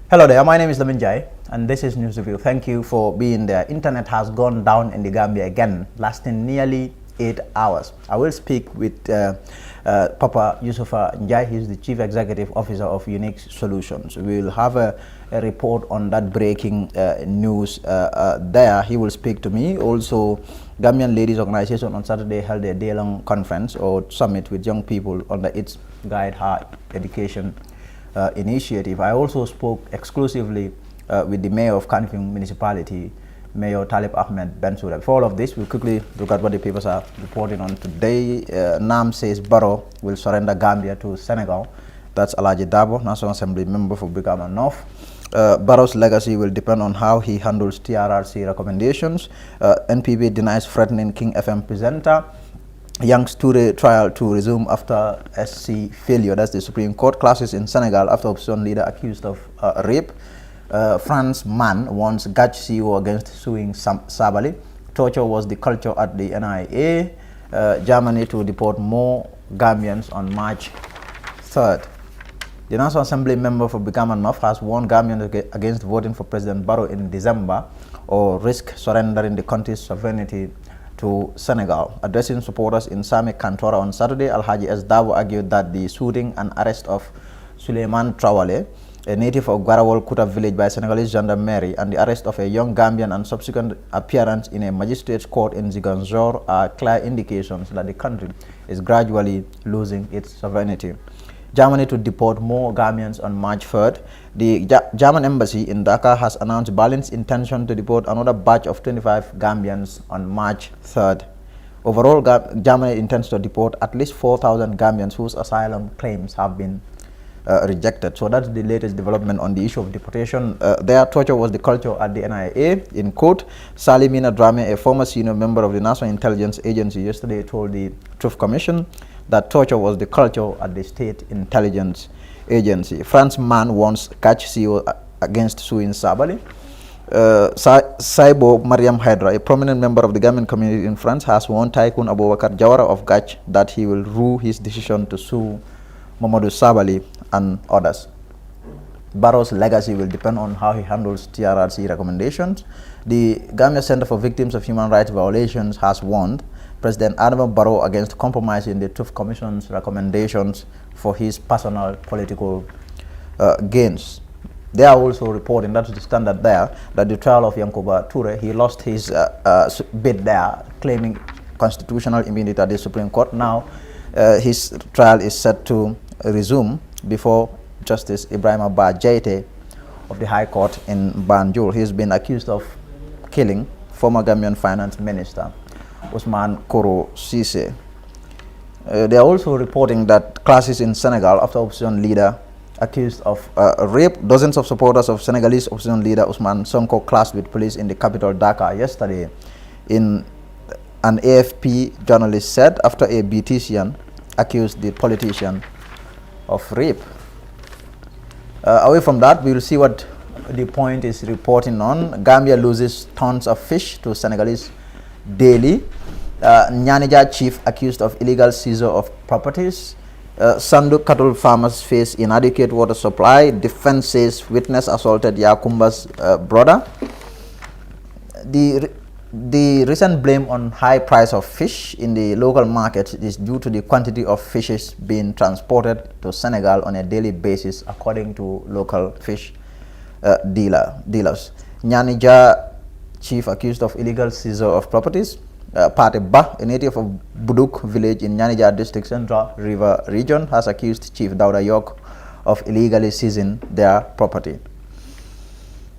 Hello there, my name is Lamin Jai, and this is News Review. Thank you for being there. Internet has gone down in the Gambia again, lasting nearly 8 hours. I will speak with Papa Yusufa Njai. He's the Chief Executive Officer of Unique Solutions. We will have a report on that breaking news there. He will speak to me. Also, Gambian Ladies Organization on Saturday held a day-long conference or summit with young people under its Guide Her Education initiative. I also spoke exclusively with the mayor of Kanifing municipality, Mayor Talib Ahmed Bensouda. For all of this, we'll quickly look at what the papers are reporting on today. NAM says Barrow will surrender Gambia to Senegal. That's Alaji Dabo, National Assembly member for Brikama North. Barrow's legacy will depend on how he handles TRRC recommendations. NPB denies threatening King FM presenter. Young Toure trial to resume after SC failure. That's the Supreme Court. Clashes in Senegal after opposition leader accused of rape. France man warns Gach CEO against suing Sabali. Torture was the culture at the NIA. Germany to deport more Gambians on March 3rd. The National Assembly member for Brikama North has warned Gambians against voting for President Barrow in December or risk surrendering the country's sovereignty to Senegal. Addressing supporters in Same Kantora on Saturday, Alhaji S. Dabo argued that the shooting and arrest of Suleiman Traoré, a native of Gwarawol Kuta village, by Senegalese gendarmerie, and the arrest of a young Gambian and subsequent appearance in a magistrate's court in Ziguinchor are clear indications that the country is gradually losing its sovereignty. Germany to deport more Gambians on March 3rd. The German embassy in Dhaka has announced Berlin's intention to deport another batch of 25 Gambians on March 3rd. Overall, Germany intends to deport at least 4,000 Gambians whose asylum claims have been rejected. So that's the latest development on the issue of deportation. Their torture was the culture at the NIA. In court, Salimina Drame, a former senior member of the National Intelligence Agency, yesterday told the Truth Commission that torture was the culture at the State Intelligence Agency. France man wants Catch CEO against suing Sabali. Saibo Mariam Hydra, a prominent member of the Gambian community in France, has warned Tycoon Abubakar Jawara of Gach that he will rue his decision to sue Mamadou Sabali and others. Barrow's legacy will depend on how he handles TRRC recommendations. The Gambia Center for Victims of Human Rights Violations has warned President Adama Barrow against compromising the Truth Commission's recommendations for his personal political gains. They are also reporting, that's the standard there, that the trial of Yankuba Toure, he lost his bid there, claiming constitutional immunity at the Supreme Court. Now, his trial is set to resume before Justice Ibrahim Abba Jaite of the High Court in Banjul. He's been accused of killing former Gambian Finance Minister Usman Koro Sise. They are also reporting that clashes in Senegal after opposition leader accused of rape. Dozens of supporters of Senegalese opposition leader Usman Sonko clashed with police in the capital Dhaka yesterday. In an AFP journalist said after a beautician accused the politician of rape. Away from that, we will see what the point is reporting on. Gambia loses tons of fish to Senegalese daily. Nyanija chief accused of illegal seizure of properties. Sandu cattle farmers face inadequate water supply. Defense says witness assaulted Yakumba's brother. The recent blame on high price of fish in the local market is due to the quantity of fishes being transported to Senegal on a daily basis, according to local fish dealers. Nyanija chief accused of illegal seizure of properties. Pate Ba, a native of Buduk village in Nyanija district, Central River region, has accused Chief Dauda York of illegally seizing their property.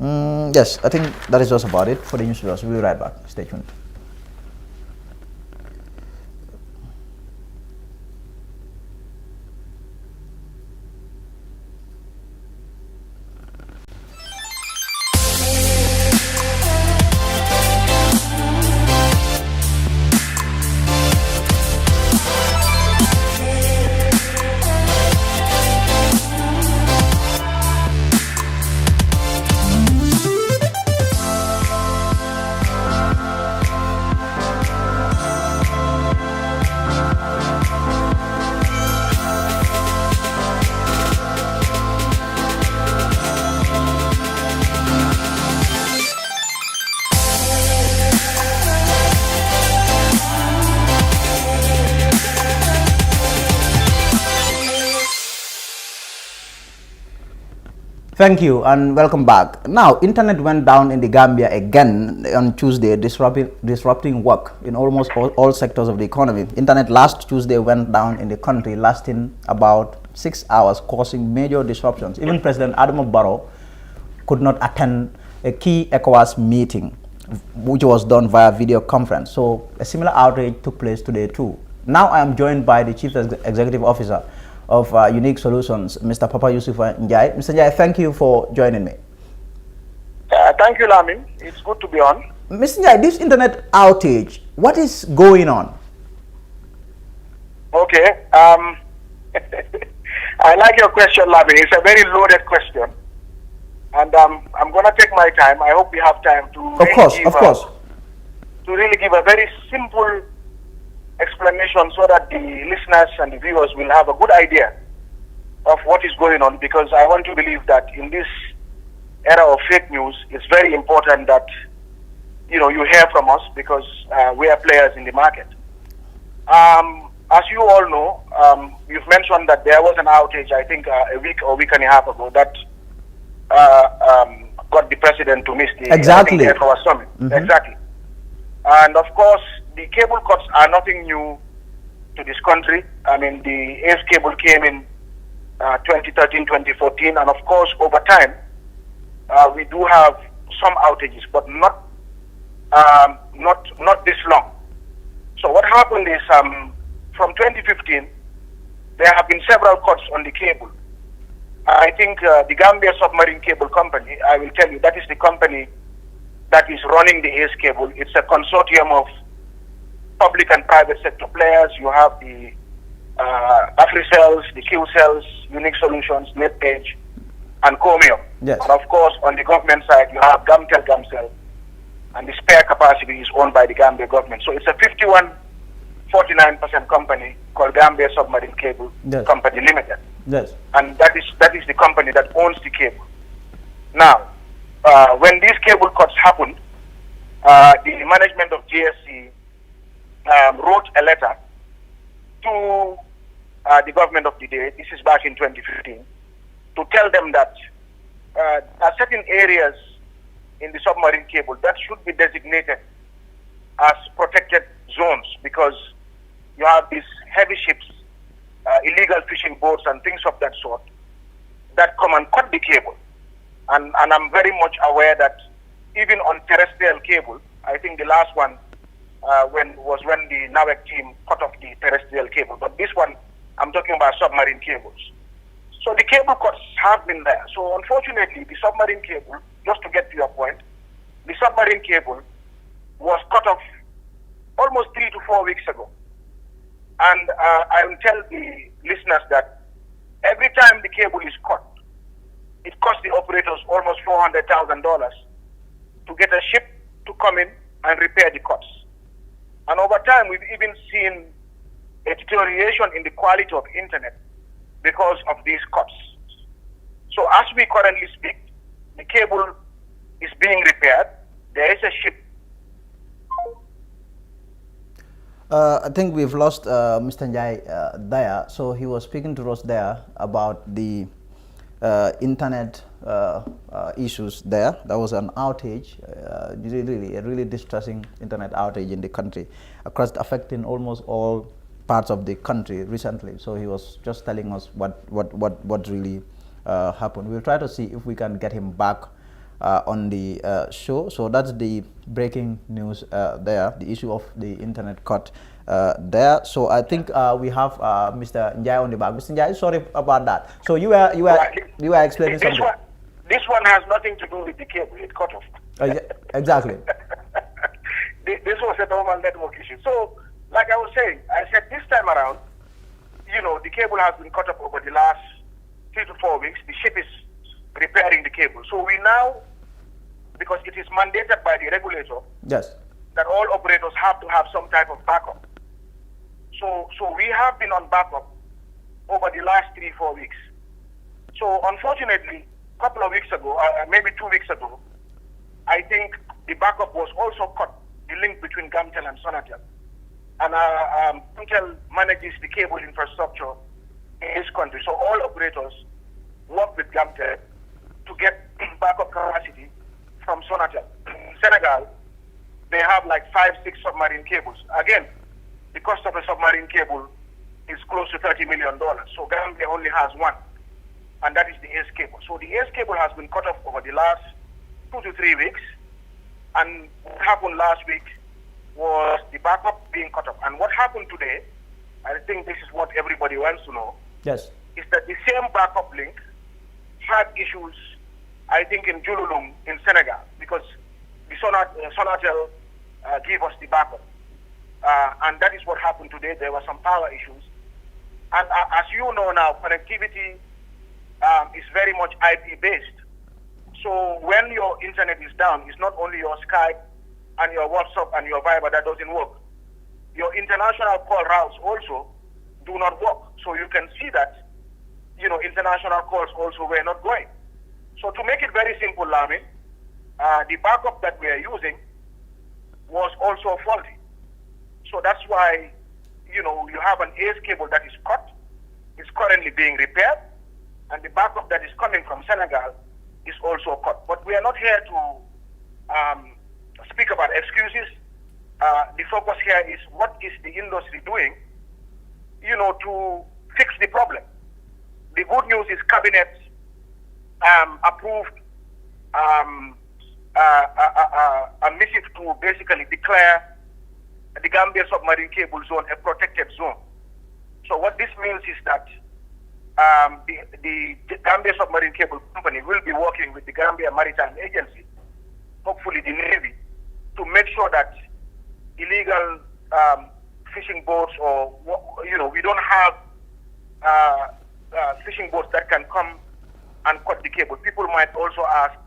Yes, I think that is just about it for the news. We'll be right back. Stay tuned. Thank you and welcome back. Now, internet went down in the Gambia again on Tuesday, disrupting work in almost all sectors of the economy. Internet last Tuesday went down in the country, lasting about 6 hours, causing major disruptions. Even President Adama Barrow could not attend a key ECOWAS meeting, which was done via video conference. So a similar outrage took place today too. Now I am joined by the Chief Executive Officer of Unique Solutions, Mr. Papa Yusufa Njai. Mr. Njai, thank you for joining me. Thank you, Lamin. It's good to be on. Mr. Njai, this internet outage, what is going on? Okay. I like your question, Lamin. It's a very loaded question. And I'm going to take my time. I hope we have time to to really give a very simple explanation so that the listeners and the viewers will have a good idea of what is going on, because I want to believe that in this era of fake news, it's very important that you hear from us, because we are players in the market. As you all know, you've mentioned that there was an outage, I think a week or week and a half ago, that got the president to miss the ECOWAS summit. Exactly. And of course, the cable cuts are nothing new to this country. I mean, the ACE cable came in 2013, 2014, and of course, over time, we do have some outages, but not this long. So what happened is, from 2015, there have been several cuts on the cable. I think the Gambia Submarine Cable Company, I will tell you, that is the company that is running the ACE cable. It's a consortium of public and private sector players. You have the AfriCells, the QCells, Unique Solutions, NetPage, and Comeo. Yes. And of course, on the government side, you have Gamcell, and the spare capacity is owned by the Gambia government. So it's a 51-49% company called Gambia Submarine Cable Company Limited. Yes. And that is the company that owns the cable. Now, when these cable cuts happened, the management of GSC wrote a letter to the government of the day, this is back in 2015, to tell them that there are certain areas in the submarine cable that should be designated as protected zones, because you have these heavy ships, illegal fishing boats and things of that sort that come and cut the cable. And I'm very much aware that even on terrestrial cable, I think the last one when the NAWEC team cut off the terrestrial cable. But this one, I'm talking about submarine cables. So the cable cuts have been there. So unfortunately, the submarine cable, just to get to your point, the submarine cable was cut off almost 3 to 4 weeks ago. And I will tell the listeners that every time the cable is cut, it costs the operators almost $400,000 to get a ship to come in and repair the cuts. And over time, we've even seen a deterioration in the quality of internet because of these cuts. So as we currently speak, the cable is being repaired. There is a ship. I think we've lost Mr. Njai there. So he was speaking to us there about the internet issues there. There was an outage, a really distressing internet outage in the country, affecting almost all parts of the country recently. So he was just telling us what really happened. We'll try to see if we can get him back on the show. So that's the breaking news there, the issue of the internet cut there. So I think we have Mr. Njai on the back. Mr. Njai, sorry about that. So you were explaining something. This one has nothing to do with the cable. It cut off. Exactly. This was a normal network issue. So, like I was saying, I said this time around, the cable has been cut off over the last 3 to 4 weeks. The ship is repairing the cable. So we now, because it is mandated by the regulator, yes, that all operators have to have some type of backup. So we have been on backup over the last 3-4 weeks. So unfortunately, a couple of weeks ago, maybe 2 weeks ago, I think the backup was also cut, the link between Gamtel and Sonatel. And Gamtel manages the cable infrastructure in this country. So all operators work with Gamtel to get backup capacity from Sonatel. In Senegal, they have like 5-6 submarine cables. Again, the cost of a submarine cable is close to $30 million. So Gambia only has one, and that is the ACE cable. So the ACE cable has been cut off over the last 2 to 3 weeks, and what happened last week was the backup being cut off. And what happened today, I think this is what everybody wants to know, Yes. is that the same backup link had issues, I think, in Jululum in Senegal, because the Sonatel gave us the backup. And that is what happened today. There were some power issues. And as you know now, connectivity is very much IP-based. So when your internet is down, it's not only your Skype and your WhatsApp and your Viber that doesn't work. Your international call routes also do not work. So you can see that, international calls also were not going. So to make it very simple, Lamin, the backup that we are using was also faulty. So that's why, you have an ACE cable that is cut. It's currently being repaired. And the backup that is coming from Senegal is also cut. But we are not here to speak about excuses. The focus here is what is the industry doing, to fix the problem. The good news is Cabinet approved a missive to basically declare the Gambia submarine cable zone a protected zone. So what this means is that the Gambia Submarine Cable Company will be working with the Gambia Maritime Agency, hopefully the Navy, to make sure that illegal fishing boats or, we don't have fishing boats that can come and cut the cable. People might also ask,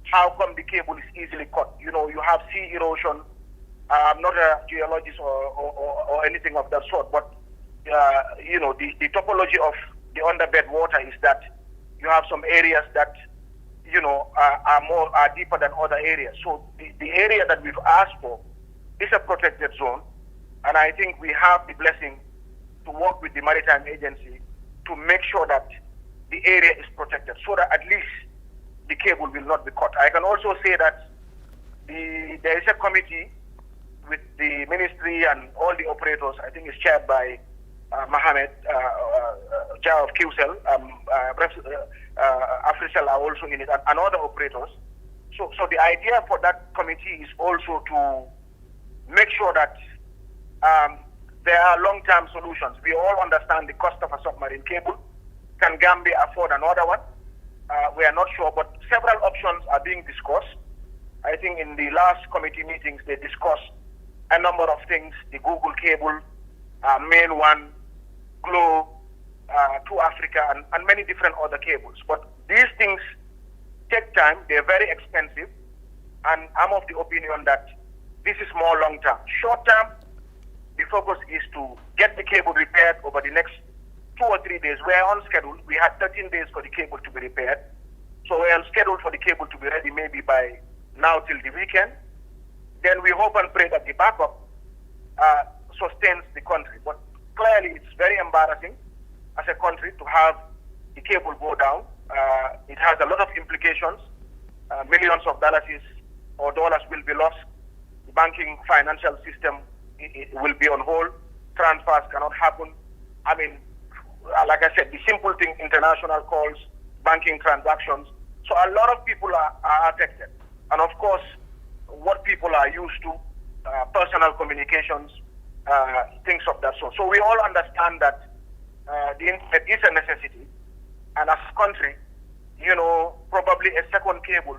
how come the cable is easily cut? You have sea erosion. I'm not a geologist or anything of that sort, but, the topology of the underbed water is that you have some areas that, are deeper than other areas. So the area that we've asked for is a protected zone, and I think we have the blessing to work with the Maritime Agency to make sure that the area is protected, so that at least the cable will not be cut. I can also say that there is a committee with the ministry and all the operators. I think it's chaired by Mohammed Jah of QCell. Africell are also in it, and other operators. So the idea for that committee is also to make sure that there are long-term solutions. We all understand the cost of a submarine cable. Can Gambia afford another one? We are not sure, but several options are being discussed. I think in the last committee meetings, they discussed a number of things: the Google cable, Main One, Glow, to Africa, and many different other cables. But these things take time. They're very expensive, and I'm of the opinion that this is more long-term. Short-term, the focus is to get the cable repaired over the next 2 or 3 days. We're on schedule. We had 13 days for the cable to be repaired. So we're on schedule for the cable to be ready maybe by now till the weekend. Then we hope and pray that the backup sustains the country. But clearly it's very embarrassing as a country to have the cable go down. It has a lot of implications. Millions of dollars will be lost. The banking financial system it will be on hold. Transfers cannot happen. I mean, like I said, the simple thing, international calls, banking transactions. So a lot of people are affected. And of course, what people are used to, personal communications, things of that sort. So we all understand that the internet is a necessity. And as a country, probably a second cable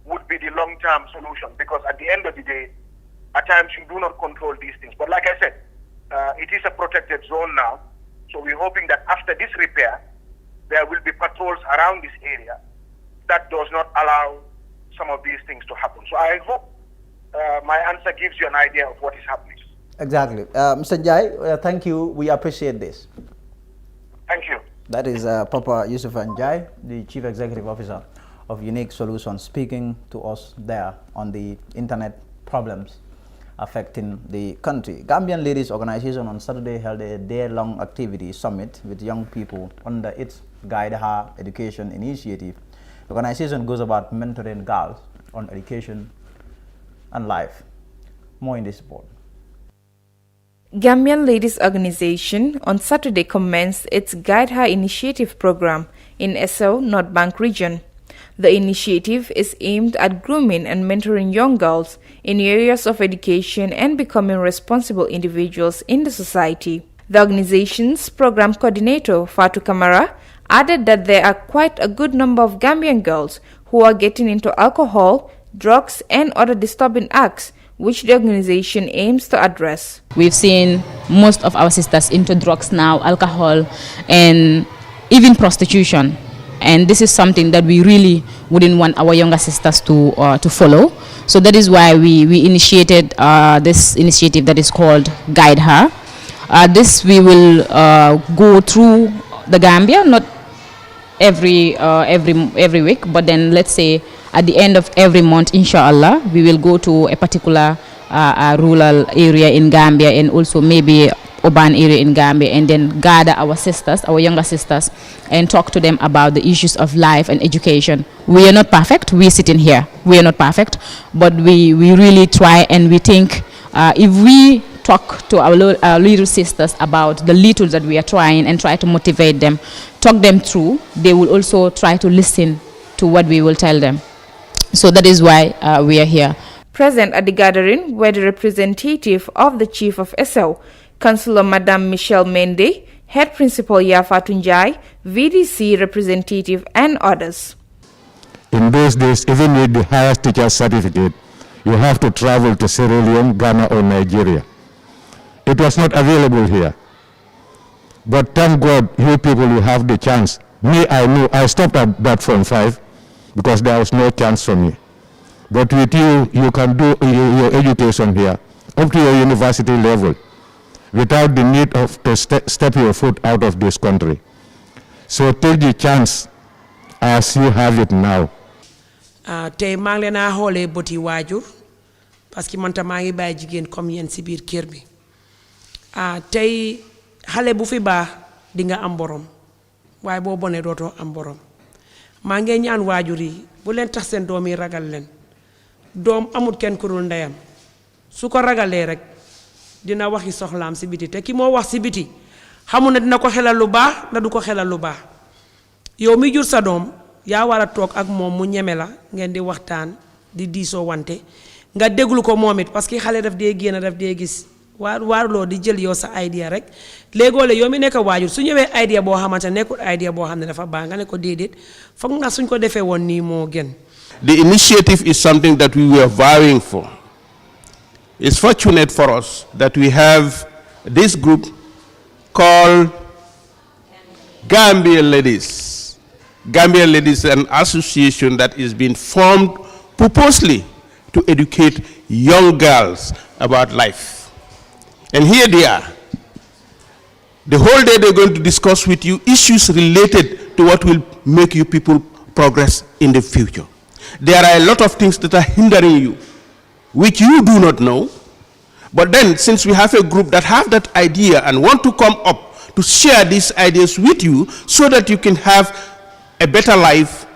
would be the long-term solution, because at the end of the day, at times you do not control these things. But like I said, it is a protected zone now. So we're hoping that after this repair, there will be patrols around this area that does not allow some of these things to happen. So I hope my answer gives you an idea of what is happening. Exactly. Mr. Njai, thank you. We appreciate this. Thank you. That is Papa Yusuf Njai, the Chief Executive Officer of Unique Solutions, speaking to us there on the internet problems affecting the country. Gambian Ladies Organization on Saturday held a day-long activity summit with young people under its Guide Her Education initiative. The organization goes about mentoring girls on education and life. More in this report. Gambian Ladies Organization on Saturday commenced its Guide Her Initiative program in Essau, North Bank region. The initiative is aimed at grooming and mentoring young girls in areas of education and becoming responsible individuals in the society. The organization's program coordinator, Fatu Kamara, added that there are quite a good number of Gambian girls who are getting into alcohol, drugs, and other disturbing acts, which the organization aims to address. We've seen most of our sisters into drugs now, alcohol, and even prostitution. And this is something that we really wouldn't want our younger sisters to follow. So that is why we initiated this initiative that is called Guide Her. This we will go through the Gambia, not every week, but then let's say at the end of every month, inshallah, we will go to a particular rural area in Gambia and also maybe urban area in Gambia, and then gather our sisters, our younger sisters, and talk to them about the issues of life and education. We are not perfect. We sitting here. We are not perfect, but we really try, and we think if we talk to our little sisters about the little that we are trying and try to motivate them, talk them through, they will also try to listen to what we will tell them. So that is why we are here. Present at the gathering were the representative of the Chief of Essau, Councillor Madame Michelle Mende, Head Principal Yafa Tunjai, VDC representative, and others. In those days, even with the highest teacher certificate, you have to travel to Sierra Leone, Ghana, or Nigeria. It was not available here. But thank God, you people, you have the chance. Me, I knew, I stopped at that from 5 because there was no chance for me. But with you, you can do your education here up to your university level without the need of to step your foot out of this country. So take the chance as you have it now. Tey maa ngi leen a xoolee bëti waajur parce que man tam maa ngi bàyyi jigéen comme yéen si biir kër bi tey xale bu fi baax di nga am borom waaye boo bonee dootoo am borom maa ngi ñaan waajur yi bu leen tax seen doom yi ragal leen doom amul kenn ku dul ndeyam su ko ragalee rek dina waxi soxlaam si biti te ki moo wax si biti xamu na dina ko xelal lu baax na du ko xelal lu baax yow mi jur sa doom yaa war a toog ak moom mu ñeme la ngeen di waxtaan di diisoo wante nga déglu ko moom it parce que xale daf dee génn daf dee gis waaruloo di jël yow sa idea rek léegoo le yow mi nekk waajur su ñëwee idea boo xamante nekkul idea boo xam ne dafa baax nga ne ko déedéet foog nga suñ ko defee woon nii moo gën. The initiative is something that we were vying for. It's fortunate for us that we have this group called Gambia Ladies. Gambia Ladies is an association that is being formed purposely to educate young girls about life. And here they are. The whole day they're going to discuss with you issues related to what will make you people progress in the future. There are a lot of things that are hindering you, which you do not know. But then, since we have a group that have that idea and want to come up to share these ideas with you so that you can have a better life,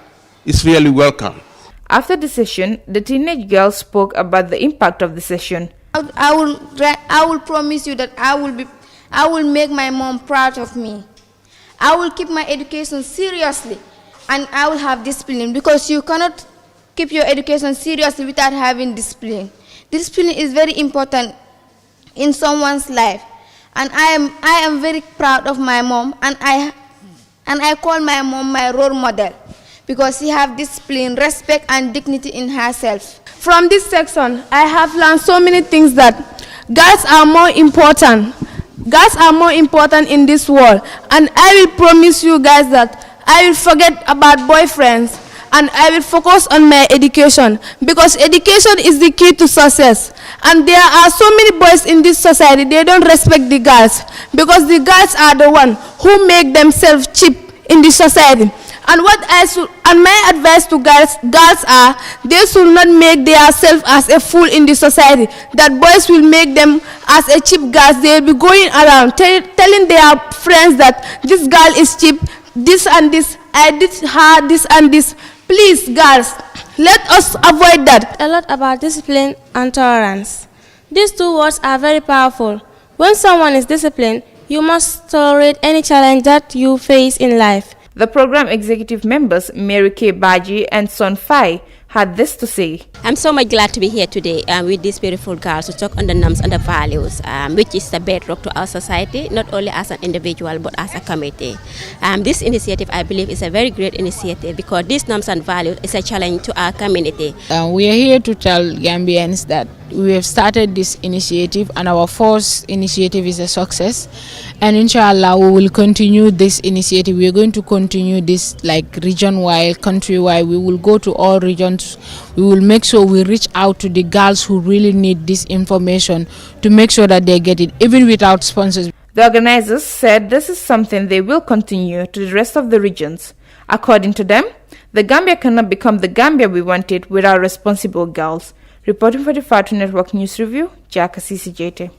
is really welcome. After the session, the teenage girl spoke about the impact of the session. I will promise you that I will make my mom proud of me. I will keep my education seriously, and I will have discipline, because you cannot keep your education seriously without having discipline. Discipline is very important in someone's life, and I am very proud of my mom, and I call my mom my role model, because she have discipline, respect, and dignity in herself. From this section, I have learned so many things that girls are more important. Girls are more important in this world, and I will promise you guys that I will forget about boyfriends, and I will focus on my education, because education is the key to success. And there are so many boys in this society, they don't respect the girls, because the girls are the one who make themselves cheap in the society. And my advice to girls are, they should not make themselves as a fool in the society, that boys will make them as a cheap girls. They will be going around telling their friends that this girl is cheap, this and this, I did her this and this. Please, girls, let us avoid that. A lot about discipline and tolerance. These two words are very powerful. When someone is disciplined, you must tolerate any challenge that you face in life. The program executive members, Mary K. Baji and Son Fai, had this to say. I'm so much glad to be here today with these beautiful girls to talk on the norms and the values, which is the bedrock to our society, not only as an individual but as a community. This initiative, I believe, is a very great initiative because these norms and values is a challenge to our community. We are here to tell Gambians that we have started this initiative and our first initiative is a success, and inshallah we will continue this initiative. We are going to continue this like region-wide, country-wide. We will go to all regions. We will make sure we reach out to the girls who really need this information to make sure that they get it, even without sponsors. The organizers said this is something they will continue to the rest of the regions. According to them, the Gambia cannot become the Gambia we wanted without responsible girls. Reporting for the Fatu Network News Review, Jaka CCJT.